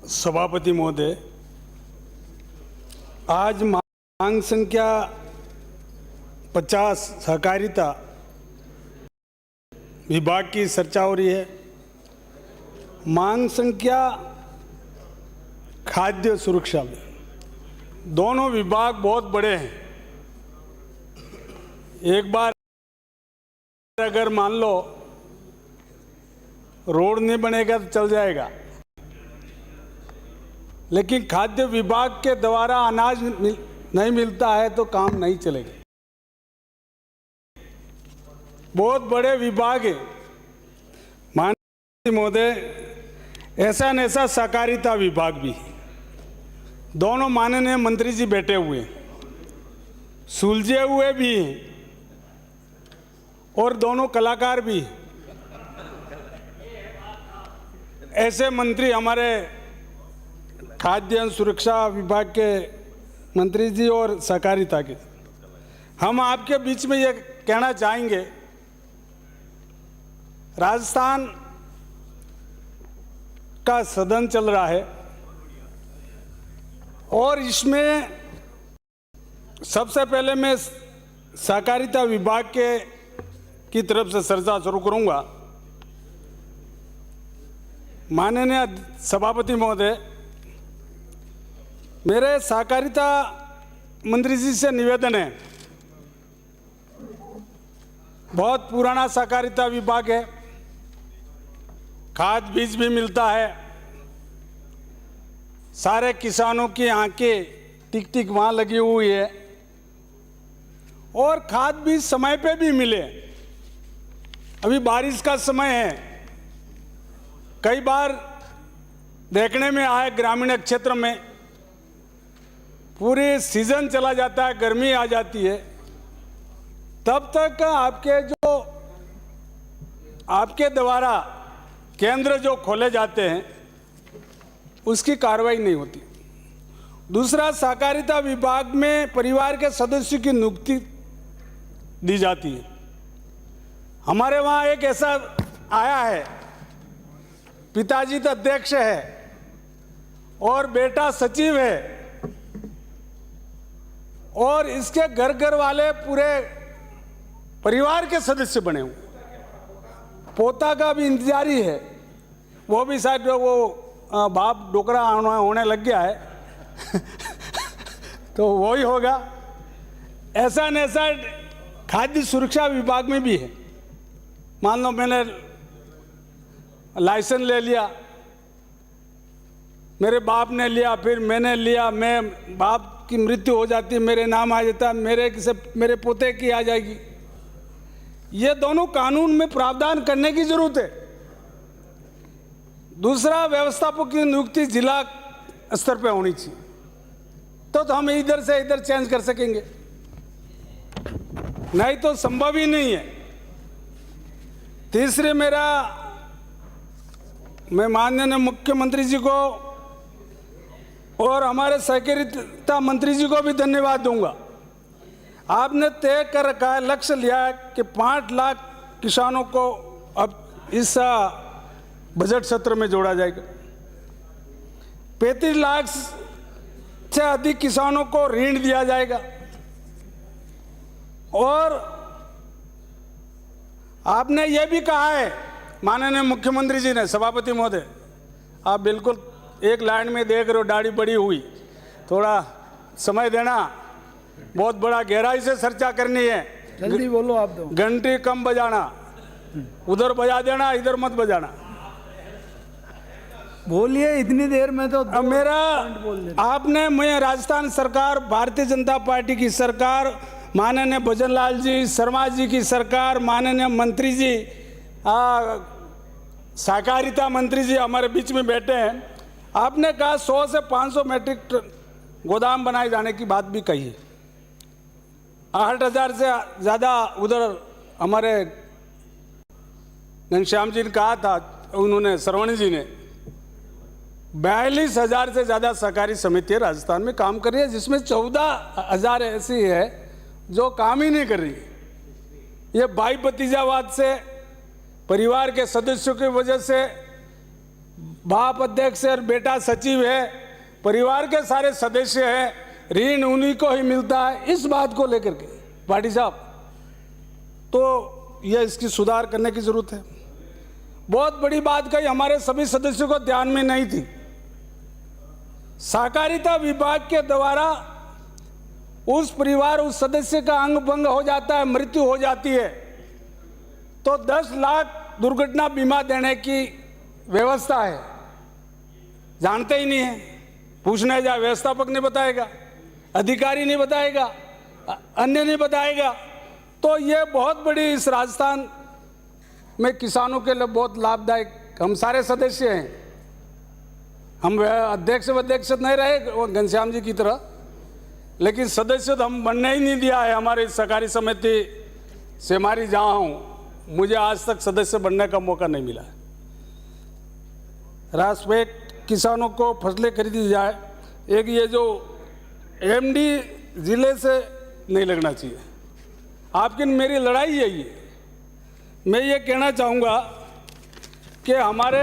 सभापति महोदय, आज मांग संख्या 50 सहकारिता विभाग की चर्चा हो रही है। मांग संख्या खाद्य सुरक्षा में दोनों विभाग बहुत बड़े हैं। एक बार अगर मान लो रोड नहीं बनेगा तो चल जाएगा, लेकिन खाद्य विभाग के द्वारा अनाज नहीं मिलता है तो काम नहीं चलेगा। बहुत बड़े विभाग है माननीय महोदय। ऐसा न ऐसा सहकारिता विभाग भी, दोनों माननीय मंत्री जी बैठे हुए हैं, सुलझे हुए भी हैं और दोनों कलाकार भी। ऐसे मंत्री हमारे खाद्य सुरक्षा विभाग के मंत्री जी और सहकारिता के, हम आपके बीच में ये कहना चाहेंगे, राजस्थान का सदन चल रहा है और इसमें सबसे पहले मैं सहकारिता विभाग की तरफ से चर्चा शुरू करूंगा। माननीय सभापति महोदय, मेरे सहकारिता मंत्री जी से निवेदन है, बहुत पुराना सहकारिता विभाग है, खाद बीज भी मिलता है, सारे किसानों की आंखें टिक टिक वहाँ लगी हुई है और खाद बीज समय पे भी मिले। अभी बारिश का समय है, कई बार देखने में आए ग्रामीण क्षेत्र में पूरी सीजन चला जाता है, गर्मी आ जाती है, तब तक आपके द्वारा केंद्र जो खोले जाते हैं उसकी कार्रवाई नहीं होती। दूसरा, सहकारिता विभाग में परिवार के सदस्यों की नियुक्ति दी जाती है। हमारे वहाँ एक ऐसा आया है, पिताजी तो अध्यक्ष है और बेटा सचिव है और इसके घर घर वाले पूरे परिवार के सदस्य बने हुए। पोता का भी इंतजारी है, वो भी शायद वो बाप डोकरा होने लग गया है तो वो ही होगा। ऐसा न ऐसा खाद्य सुरक्षा विभाग में भी है। मान लो मैंने लाइसेंस ले लिया, मेरे बाप ने लिया, फिर मैंने लिया, मैं बाप की मृत्यु हो जाती है, मेरे नाम आ जाता है, मेरे पोते की आ जाएगी। ये दोनों कानून में प्रावधान करने की जरूरत है। दूसरा, व्यवस्थापक की नियुक्ति जिला स्तर पे होनी चाहिए, तो हम इधर से इधर चेंज कर सकेंगे, नहीं तो संभव ही नहीं है। तीसरे, मैं माननीय मुख्यमंत्री जी को और हमारे सहकारिता मंत्री जी को भी धन्यवाद दूंगा। आपने तय कर रखा है, लक्ष्य लिया है कि 5 लाख किसानों को अब इस बजट सत्र में जोड़ा जाएगा। 35 लाख से अधिक किसानों को ऋण दिया जाएगा और आपने यह भी कहा है माननीय मुख्यमंत्री जी ने, सभापति महोदय, आप बिल्कुल एक लाइन में देख रहे हो, दाढ़ी बड़ी हुई, थोड़ा समय देना, बहुत बड़ा गहराई से चर्चा करनी है। जल्दी बोलो आप दो। घंटी कम बजाना, उधर बजा देना, इधर मत बजाना। बोलिए, इतनी देर में तो अब मैं राजस्थान सरकार, भारतीय जनता पार्टी की सरकार, माननीय भजन लाल जी शर्मा जी की सरकार, माननीय मंत्री जी, सहकारिता मंत्री जी हमारे बीच में बैठे हैं, आपने कहा 100 से 500 मैट्रिक टन गोदाम बनाए जाने की बात भी कही है। 8,000 से ज़्यादा उधर हमारे घनश्याम जी ने कहा था, उन्होंने सरवणी जी ने 42,000 से ज़्यादा सहकारी समितियाँ राजस्थान में काम कर रही है, जिसमें 14,000 ऐसी है जो काम ही नहीं कर रही। ये भाई भतीजावाद से, परिवार के सदस्यों की वजह से बाप अध्यक्ष है और बेटा सचिव है, परिवार के सारे सदस्य हैं, ऋण उन्हीं को ही मिलता है, इस बात को लेकर के पाटिल साहब तो यह इसकी सुधार करने की जरूरत है। बहुत बड़ी बात कही, हमारे सभी सदस्यों को ध्यान में नहीं थी। सहकारिता विभाग के द्वारा उस परिवार, उस सदस्य का अंग भंग हो जाता है, मृत्यु हो जाती है, तो 10 लाख दुर्घटना बीमा देने की व्यवस्था है। जानते ही नहीं है, पूछने जाए व्यवस्थापक नहीं बताएगा, अधिकारी नहीं बताएगा, अन्य नहीं बताएगा। तो ये बहुत बड़ी इस राजस्थान में किसानों के लिए बहुत लाभदायक, हम सारे सदस्य हैं, हम अध्यक्ष नहीं रहे वो घनश्याम जी की तरह, लेकिन सदस्य तो हम बनने ही नहीं दिया है। हमारी सहकारी समिति सेमारी जहाँ हूँ, मुझे आज तक सदस्य बनने का मौका नहीं मिला। राष्ट्रपति किसानों को फसलें खरीदी जाए, एक ये जो एमडी जिले से नहीं लगना चाहिए, आपकी मेरी लड़ाई यही है। मैं ये कहना चाहूँगा कि हमारे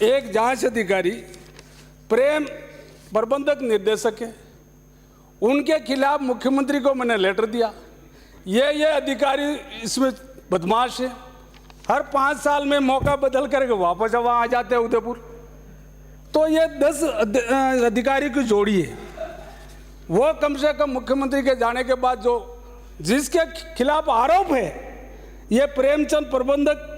एक जांच अधिकारी प्रेम प्रबंधक निर्देशक है, उनके खिलाफ मुख्यमंत्री को मैंने लेटर दिया। ये अधिकारी इसमें बदमाश है, हर 5 साल में मौका बदल करके वापस वहाँ आ जाते हैं उदयपुर। तो ये 10 अधिकारी की जोड़ी है, वो कम से कम मुख्यमंत्री के जाने के बाद जो जिसके खिलाफ आरोप है, ये प्रेमचंद प्रबंधक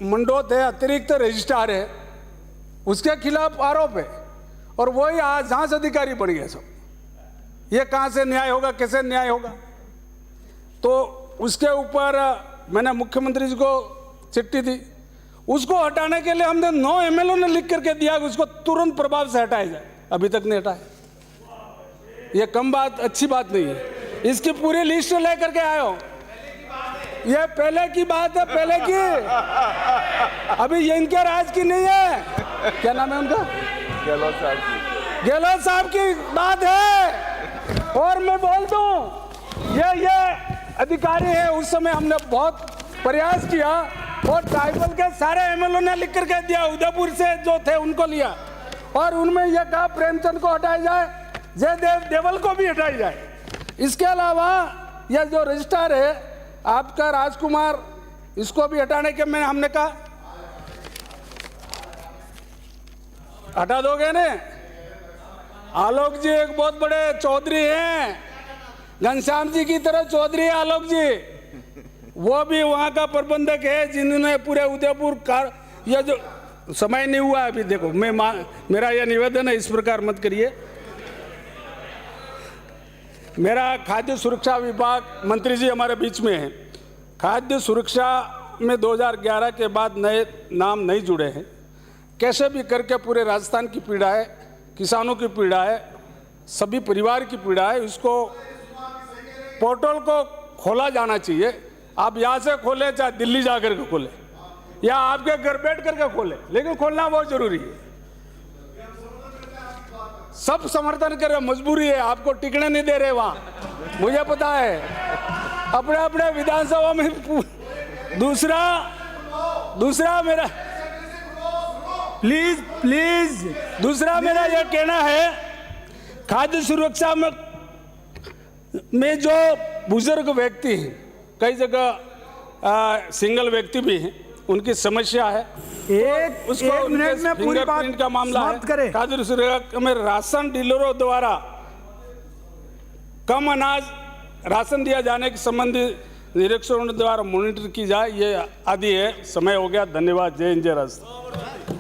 मंडोत है, अतिरिक्त रजिस्ट्रार है, उसके खिलाफ आरोप है और वही आज जांच अधिकारी बन गया सब। ये कहाँ से न्याय होगा, कैसे न्याय होगा? तो उसके ऊपर मैंने मुख्यमंत्री जी को चिट्ठी दी, उसको हटाने के लिए हमने 9 एमएलए ने लिख करके दिया कि उसको तुरंत प्रभाव से हटाया जाए, अभी तक नहीं हटाया। ये कम बात, अच्छी बात नहीं है। इसकी पूरी लिस्ट लेकर के आए हो, ये पहले की बात है, पहले की, अभी ये इनके राज की नहीं है। क्या नाम है उनका? गहलोत साहब की बात है। और मैं बोल दूं, ये अधिकारी है, उस समय हमने बहुत प्रयास किया और ट्राइबल के सारे एमएलए ने लिख करके दिया, उदयपुर से जो थे उनको लिया और उनमें यह कहा प्रेमचंद को हटाया जाए, जयदेव देवल को भी हटाई जाए। इसके अलावा यह जो रजिस्ट्रार है आपका राजकुमार, इसको भी हटाने के मैंने हमने कहा हटा दोगे ने? आलोक जी एक बहुत बड़े चौधरी हैं, घनश्याम जी की तरह चौधरी है आलोक जी, वो भी वहाँ का प्रबंधक है, जिन्होंने पूरे उदयपुर का, यह जो समय नहीं हुआ अभी, देखो मेरा यह निवेदन है, इस प्रकार मत करिए। मेरा खाद्य सुरक्षा विभाग मंत्री जी हमारे बीच में है, खाद्य सुरक्षा में 2011 के बाद नए नाम नहीं जुड़े हैं। कैसे भी करके पूरे राजस्थान की पीड़ा है, किसानों की पीड़ा है, सभी परिवार की पीड़ा है, इसको पोर्टल को खोला जाना चाहिए। आप यहाँ से खोलें चाहे दिल्ली जाकर के खोलें या आपके घर बैठ करके खोलें, लेकिन खोलना बहुत जरूरी है। सब समर्थन कर रहे, मजबूरी है, आपको टिकने नहीं दे रहे वहाँ, मुझे पता है, अपने अपने विधानसभा में। दूसरा मेरा प्लीज दूसरा मेरा यह कहना है, खाद्य सुरक्षा में जो बुजुर्ग व्यक्ति हैं, कई जगह सिंगल व्यक्ति भी हैं, उनकी समस्या है। एक मिनट में पूरी बात का मामला है। खाद्य सुरक्षा में राशन डीलरों द्वारा कम अनाज राशन दिया जाने के संबंधी निरीक्षण द्वारा मॉनिटर की जाए, ये आदि है। समय हो गया, धन्यवाद। जय हिंद, जय राजस्थान।